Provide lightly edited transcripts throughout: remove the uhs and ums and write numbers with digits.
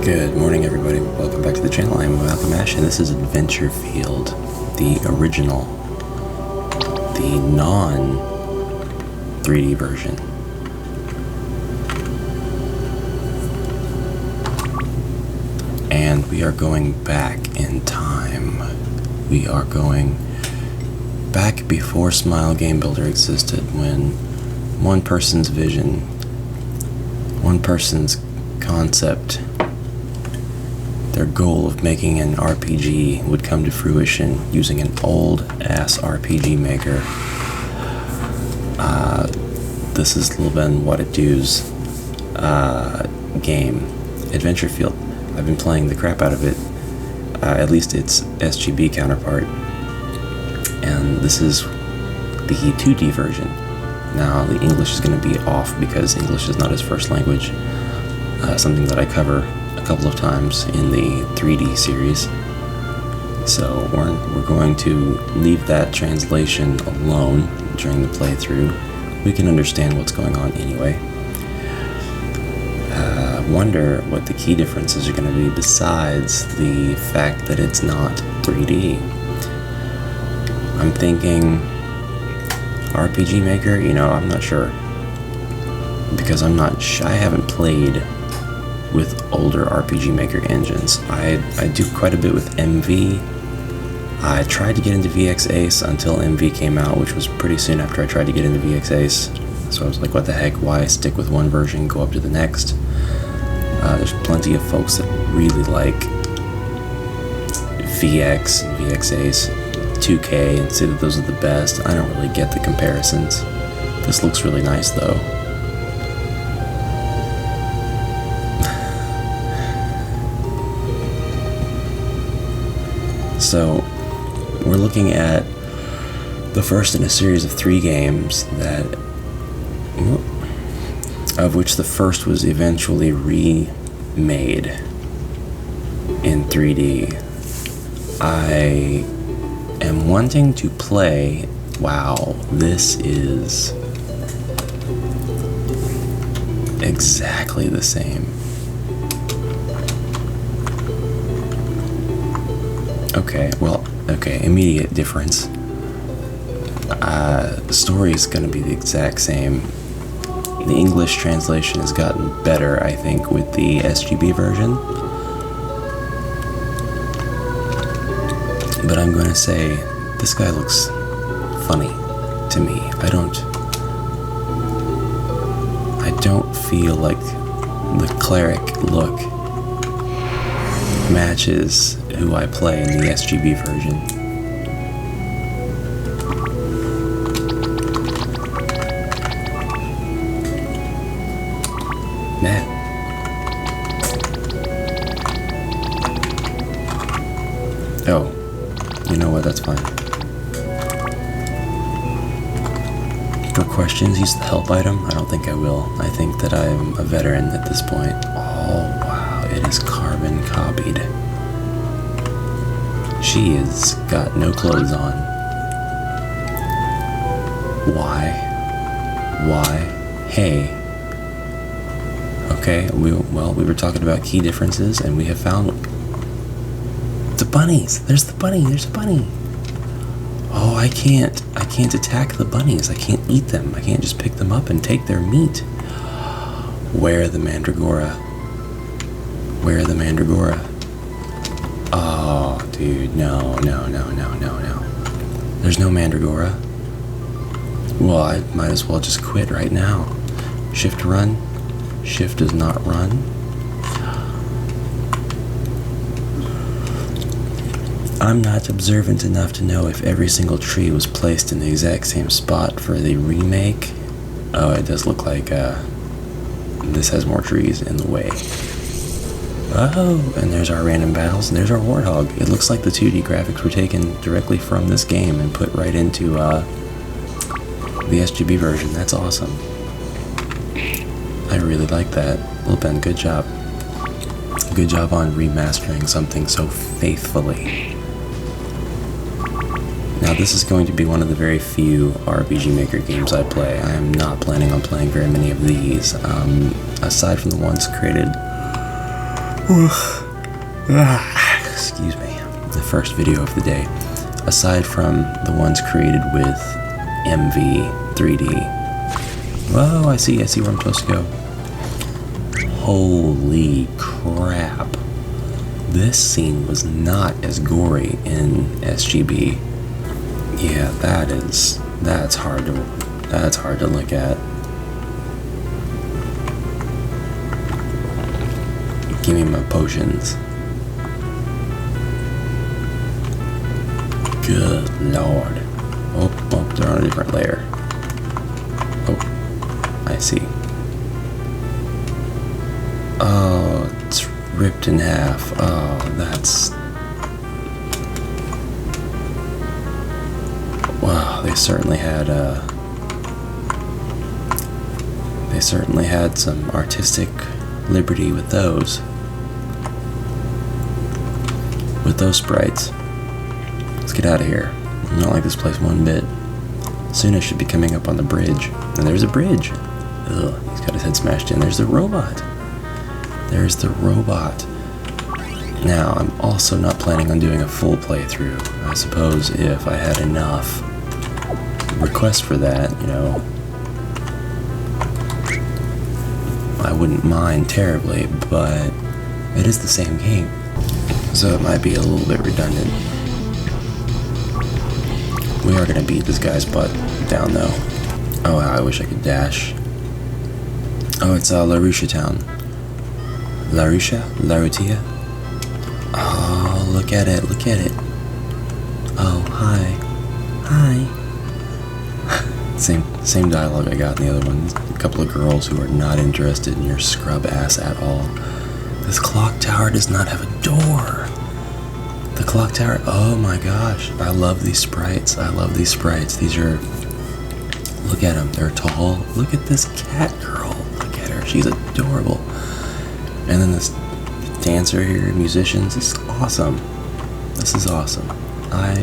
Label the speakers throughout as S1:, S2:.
S1: Good morning, everybody. Welcome back to the channel. I'm Malcolm Ash, and this is Adventure Field, the original, the non-3D version. And we are going back in time. We are going back before Smile Game Builder existed, when one person's vision, one person's concept, their goal of making an RPG would come to fruition using an old-ass RPGMaker. This is Lil Ben What It Do's game, Adventure Field. I've been playing the crap out of it, at least its SGB counterpart, and this is the 2D version. Now, the English is going to be off because English is not his first language, something that I cover a couple of times in the 3D series. So we're going to leave that translation alone during the playthrough. We can understand what's going on anyway. Wonder what the key differences are going to be besides the fact that it's not 3D. I'm thinking RPGMaker, I'm not sure, because I haven't played with older RPGMaker engines. I do quite a bit with MV. I tried to get into VX Ace until MV came out, which was pretty soon after I tried to get into VX Ace. So I was like, what the heck, why stick with one version, go up to the next? There's plenty of folks that really like VX and VX Ace, 2K, and say that those are the best. I don't really get the comparisons. This looks really nice though. So, we're looking at the first in a series of 3 games of which the first was eventually remade in 3D. I am wanting to play. Wow, this is exactly the same. Okay, immediate difference. The story is going to be the exact same. The English translation has gotten better, I think, with the SGB version. But I'm going to say, this guy looks funny to me. I don't feel like the cleric look matches who I play in the SGB version. Man. Oh, you know what, that's fine. For questions, use the help item. I don't think I will. I think that I am a veteran at this point. Oh, wow, it is carbon copied. She has got no clothes on. Why? Hey. Okay, we were talking about key differences, and we have found the bunnies. There's a bunny. Oh, I can't attack the bunnies. I can't eat them. I can't just pick them up and take their meat. Where the mandragora? Oh, dude, no. There's no mandragora. Well, I might as well just quit right now. Shift run. Shift does not run. I'm not observant enough to know if every single tree was placed in the exact same spot for the remake. Oh, it does look like this has more trees in the way. Oh, and there's our random battles, and there's our warthog. It looks like the 2D graphics were taken directly from this game and put right into the SGB version. That's awesome. I really like that. Lil Ben, good job. Good job on remastering something so faithfully. Now, this is going to be one of the very few RPGMaker games I play. I am not planning on playing very many of these, aside from the ones created Excuse me. The first video of the day. Aside from the ones created with MV 3D. Whoa, I see where I'm supposed to go. Holy crap. This scene was not as gory in SGB. Yeah, that's hard to look at. Give me my potions. Good lord. Oh, they're on a different layer. Oh, I see. Oh, it's ripped in half. Oh, that's... Wow, they certainly had some artistic liberty with those. With those sprites. Let's get out of here. I don't like this place one bit. Soon I should be coming up on the bridge. And there's a bridge. Ugh, he's got his head smashed in. There's the robot. There's the robot. Now, I'm also not planning on doing a full playthrough. I suppose if I had enough requests for that, you know, I wouldn't mind terribly, but it is the same game. So it might be a little bit redundant. We are going to beat this guy's butt down, though. Oh, I wish I could dash. Oh, it's LaRusha town. LaRutia? Oh, look at it. Oh, hi. Same dialogue I got in the other one. A couple of girls who are not interested in your scrub ass at all. This clock tower does not have a door. The clock tower, oh my gosh. I love these sprites. These are, look at them, they're tall. Look at this cat girl. Look at her, she's adorable. And then this dancer here, musicians, this is awesome. This is awesome. I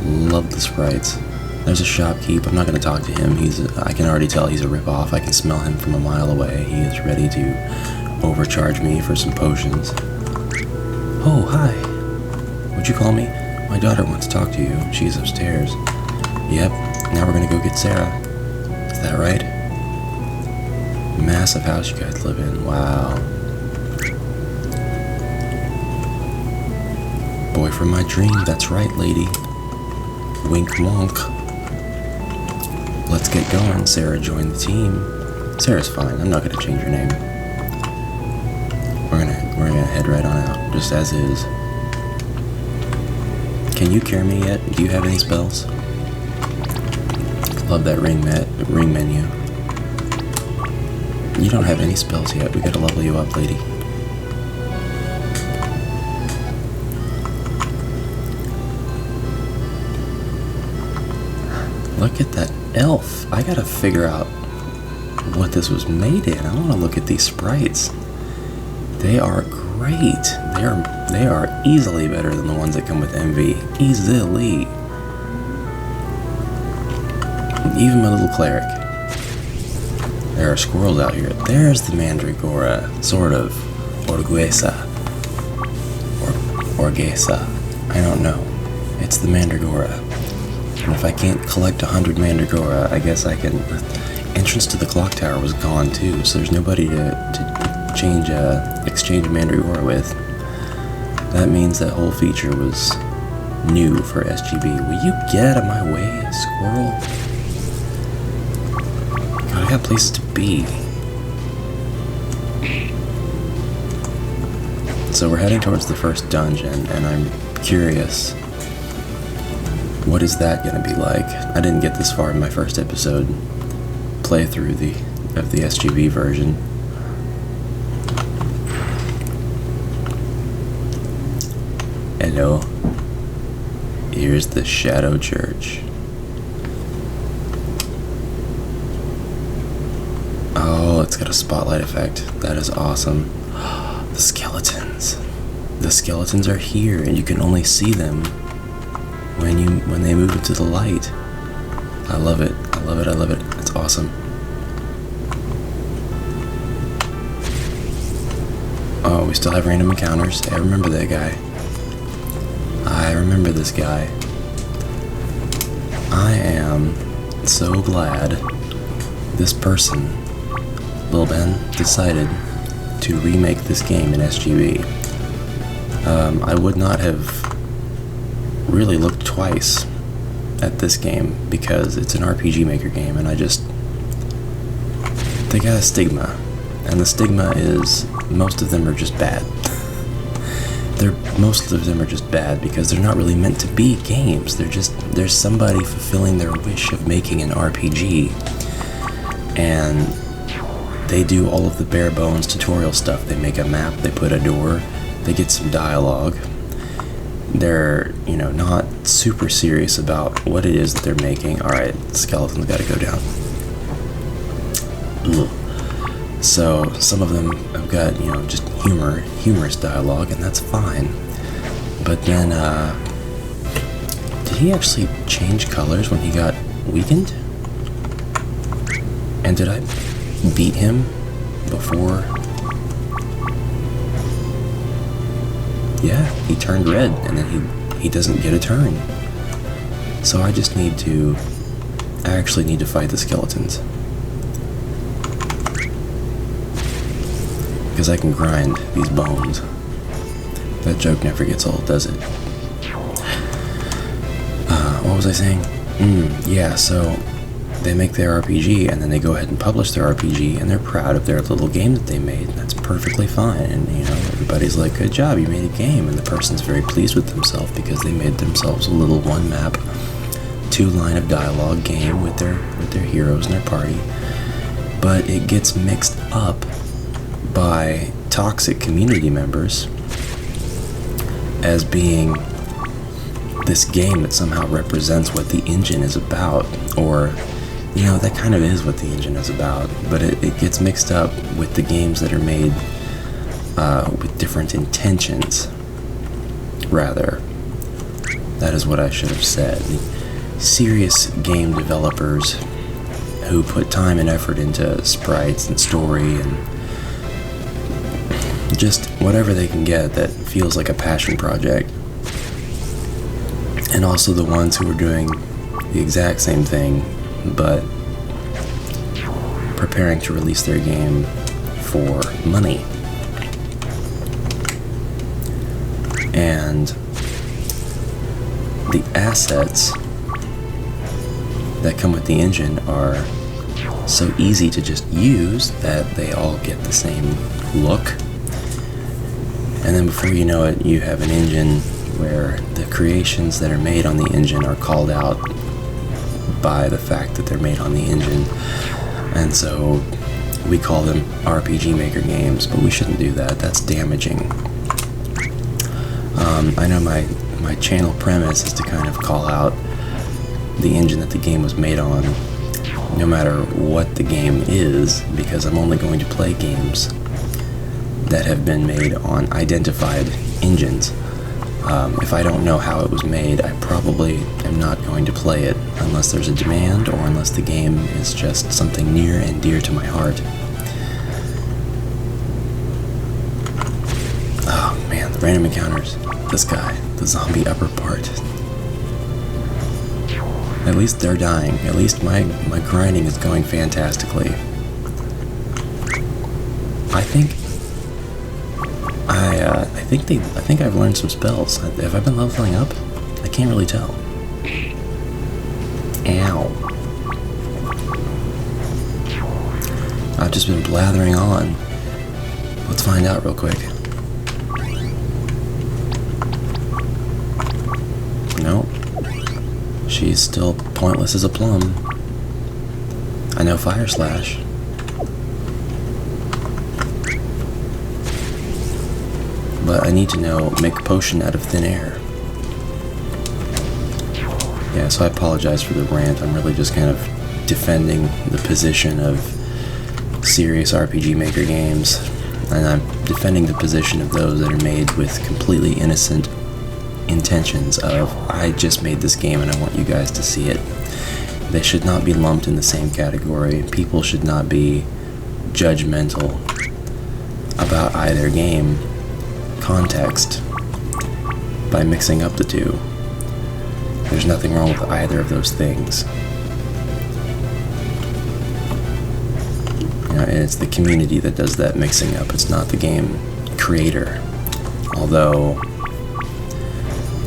S1: love the sprites. There's a shopkeep. I'm not going to talk to him. I can already tell he's a ripoff. I can smell him from a mile away. He is ready to overcharge me for some potions. Oh, hi. What'd you call me? My daughter wants to talk to you. She's upstairs. Yep. Now we're going to go get Sarah. Is that right? Massive house you guys live in. Wow. Boy from my dream. That's right, lady. Wink wonk. Let's get going. Sarah joined the team. Sarah's fine. I'm not going to change her name. We're gonna head right on out, just as is. Can you cure me yet? Do you have any spells? Love that ring menu. You don't have any spells yet. We gotta level you up, lady. Look at that elf. I gotta figure out what this was made in. I wanna look at these sprites. They are great. They are easily better than the ones that come with MV. Easily. Even my little cleric. There are squirrels out here. There's the mandragora. Sort of. Orguesa. Orgesa. I don't know. It's the mandragora. And if I can't collect 100 mandragora, I guess I can... Entrance to the clock tower was gone too, so there's nobody to exchange mandragora with. That means that whole feature was new for SGB. Will you get out of my way, squirrel? God, I got places to be. So we're heading towards the first dungeon, and I'm curious. What is that gonna be like? I didn't get this far in my first episode playthrough of the SGB version. Hello. Here's the Shadow Church. Oh, it's got a spotlight effect. That is awesome. The skeletons. The skeletons are here, and you can only see them when they move into the light. I love it. It's awesome. Oh, we still have random encounters. I remember that guy. I remember this guy. I am so glad this person, Lil Ben, decided to remake this game in SGB. I would not have really looked twice at this game because it's an RPGMaker game, and they got a stigma, and the stigma is most of them are just bad. Most of them are just bad because they're not really meant to be games. There's somebody fulfilling their wish of making an RPG, and they do all of the bare bones tutorial stuff. They make a map, they put a door, they get some dialogue. They're, not super serious about what it is that they're making. Alright, skeleton's gotta go down. Ugh. So, some of them have got, just humorous dialogue, and that's fine. But then, did he actually change colors when he got weakened? And did I beat him before? Yeah, he turned red, and then he doesn't get a turn. So I actually need to fight the skeletons. Because I can grind these bones. That joke never gets old, does it? What was I saying? Yeah, so they make their RPG, and then they go ahead and publish their RPG, and they're proud of their little game that they made. That's perfectly fine, and everybody's like, good job, you made a game, and the person's very pleased with themselves because they made themselves a little one map, 2-line of dialogue game with their heroes and their party. But it gets mixed up by toxic community members as being this game that somehow represents what the engine is about, or that kind of is what the engine is about, but it gets mixed up with the games that are made with different intentions, rather. That is what I should have said. Serious game developers who put time and effort into sprites and story and just whatever they can get that feels like a passion project. And also the ones who are doing the exact same thing, but preparing to release their game for money. And the assets that come with the engine are so easy to just use that they all get the same look. And then before you know it, you have an engine where the creations that are made on the engine are called out by the fact that they're made on the engine. And so we call them RPGMaker games, but we shouldn't do that. That's damaging. I know my channel premise is to kind of call out the engine that the game was made on, no matter what the game is, because I'm only going to play games that have been made on identified engines. If I don't know how it was made, I probably am not going to play it unless there's a demand or unless the game is just something near and dear to my heart. Oh man, the random encounters. This guy, the zombie upper part. At least they're dying. At least my grinding is going fantastically. I think I've learned some spells. Have I been leveling up? I can't really tell. Ow. I've just been blathering on. Let's find out real quick. Nope. She's still pointless as a plum. I know Fire Slash. But I need to know make a potion out of thin air. Yeah, so I apologize for the rant. I'm really just kind of defending the position of serious RPGMaker games, and I'm defending the position of those that are made with completely innocent intentions of, I just made this game and I want you guys to see it. They should not be lumped in the same category. People should not be judgmental about either game context by mixing up the two. There's nothing wrong with either of those things. You know, and it's the community that does that mixing up. It's not the game creator. Although,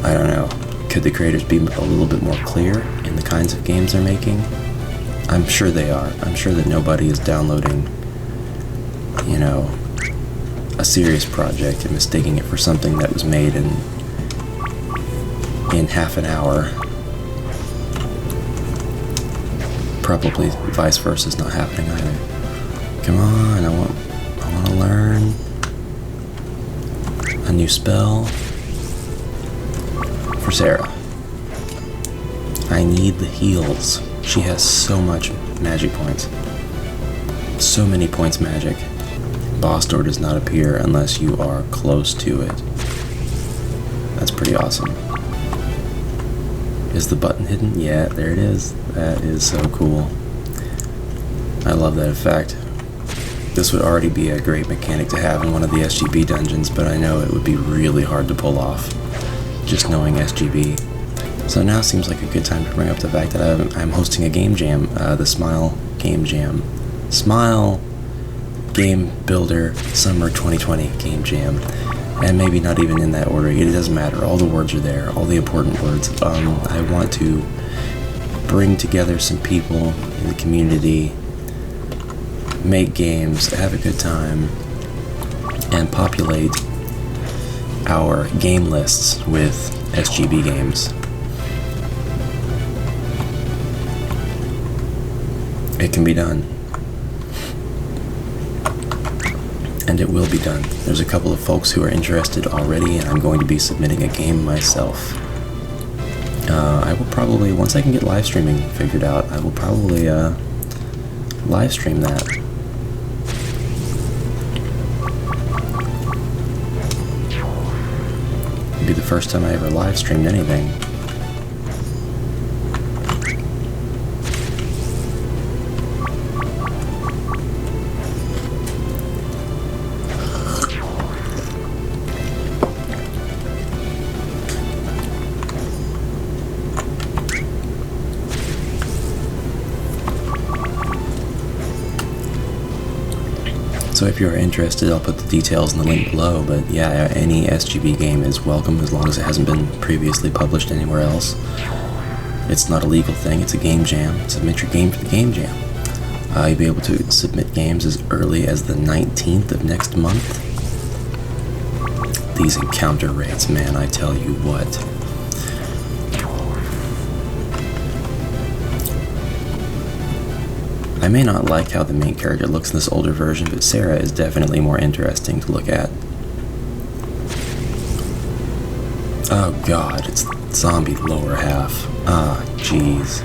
S1: I don't know, could the creators be a little bit more clear in the kinds of games they're making? I'm sure they are. I'm sure that nobody is downloading, you know, a serious project and mistaking it for something that was made in half an hour. Probably vice versa is not happening either. Come on, I want to learn a new spell for Sarah. I need the heals. She has so much magic points. So many points magic. Boss door does not appear unless you are close to it. That's pretty awesome. Is the button hidden? Yeah, there it is. That is so cool. I love that effect. This would already be a great mechanic to have in one of the SGB dungeons, but I know it would be really hard to pull off, just knowing SGB. So now seems like a good time to bring up the fact that I'm hosting a game jam, the Smile Game Jam. Smile Game Builder Summer 2020 Game Jam. And maybe not even in that order, it doesn't matter, all the words are there, all the important words. I want to bring together some people in the community, make games, have a good time, and populate our game lists with SGB games. It can be done. And it will be done. There's a couple of folks who are interested already, and I'm going to be submitting a game myself. I will probably, once I can get live streaming figured out, I will probably live stream that. It'll be the first time I ever live streamed anything. So if you're interested, I'll put the details in the link below, but yeah, any SGB game is welcome as long as it hasn't been previously published anywhere else. It's not a legal thing, it's a game jam. Submit your game for the game jam. You'll be able to submit games as early as the 19th of next month. These encounter rates, man, I tell you what. I may not like how the main character looks in this older version, but Sarah is definitely more interesting to look at. Oh god, it's the zombie lower half. Ah, jeez.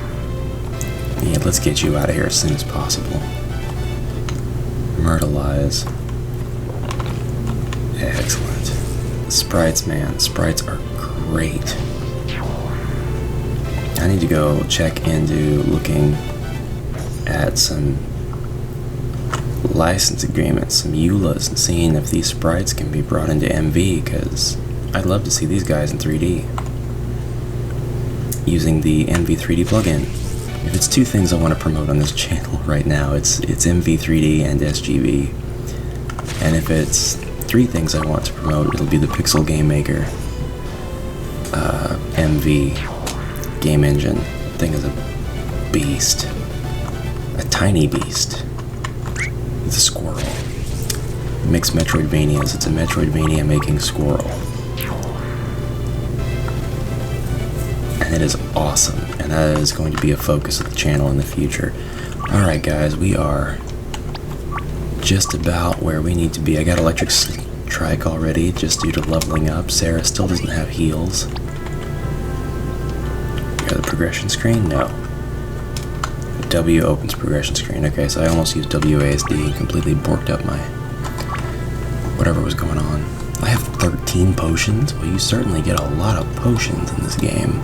S1: Yeah, let's get you out of here as soon as possible. Myrtleize. Excellent. Sprites, man. Sprites are great. I need to go check into looking at some license agreements, some EULAs, and seeing if these sprites can be brought into MV, because I'd love to see these guys in 3D using the MV 3D plugin. If it's two things I want to promote on this channel right now, it's MV 3D and SGB. And if it's three things I want to promote, it'll be the Pixel Game Maker MV game engine. The thing is a beast. A tiny beast. It's a squirrel. It makes Metroidvanias. It's a Metroidvania making squirrel. And it is awesome. And that is going to be a focus of the channel in the future. Alright guys, we are just about where we need to be. I got Electric Strike already, just due to leveling up. Sarah still doesn't have heals. Got the progression screen? No. W opens progression screen. Okay, so I almost used WASD and completely borked up my whatever was going on. I have 13 potions? Well, you certainly get a lot of potions in this game.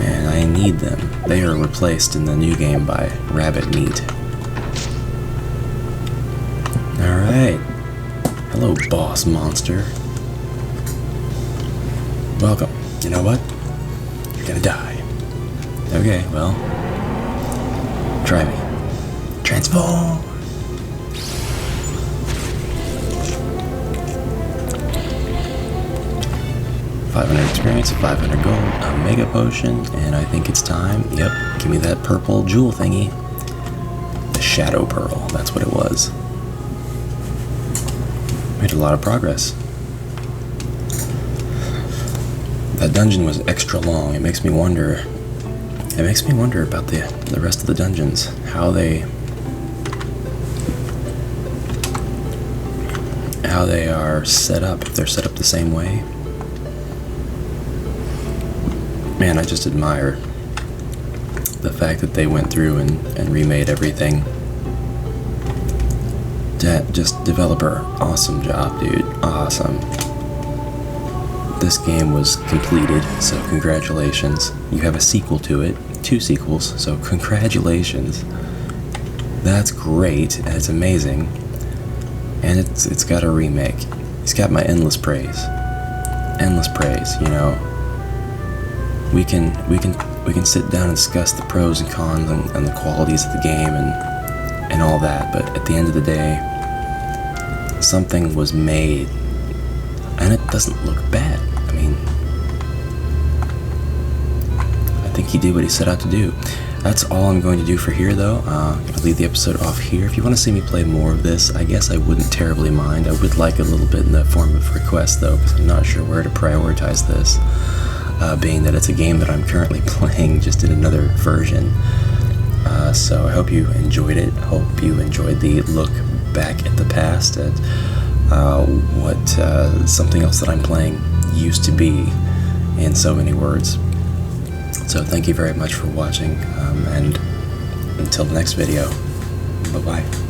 S1: And I need them. They are replaced in the new game by rabbit meat. Alright. Hello, Hello, boss monster. Welcome. You know what? You're gonna die. Okay, well, try me. Transform! $500 experience, 500 gold, a mega potion, and I think it's time. Yep, give me that purple jewel thingy. The Shadow Pearl, that's what it was. Made a lot of progress. That dungeon was extra long. It makes me wonder about the rest of the dungeons, how they are set up, if they're set up the same way. Man, I just admire the fact that they went through and remade everything. Just developer, awesome job, dude, awesome. This game was completed, so congratulations. You have a sequel to it, 2 sequels, so congratulations. That's great, and it's amazing. And it's got a remake. It's got my endless praise. Endless praise, you know. We can sit down and discuss the pros and cons and the qualities of the game and all that, but at the end of the day, something was made, and it doesn't look bad. I mean, I think he did what he set out to do. That's all I'm going to do for here, though. I'm going to leave the episode off here. If you want to see me play more of this, I guess I wouldn't terribly mind. I would like a little bit in the form of request, though, because I'm not sure where to prioritize this, being that it's a game that I'm currently playing just in another version. So I hope you enjoyed it. Hope you enjoyed the look back at the past, at what something else that I'm playing used to be, in so many words. So thank you very much for watching, and until the next video, bye-bye.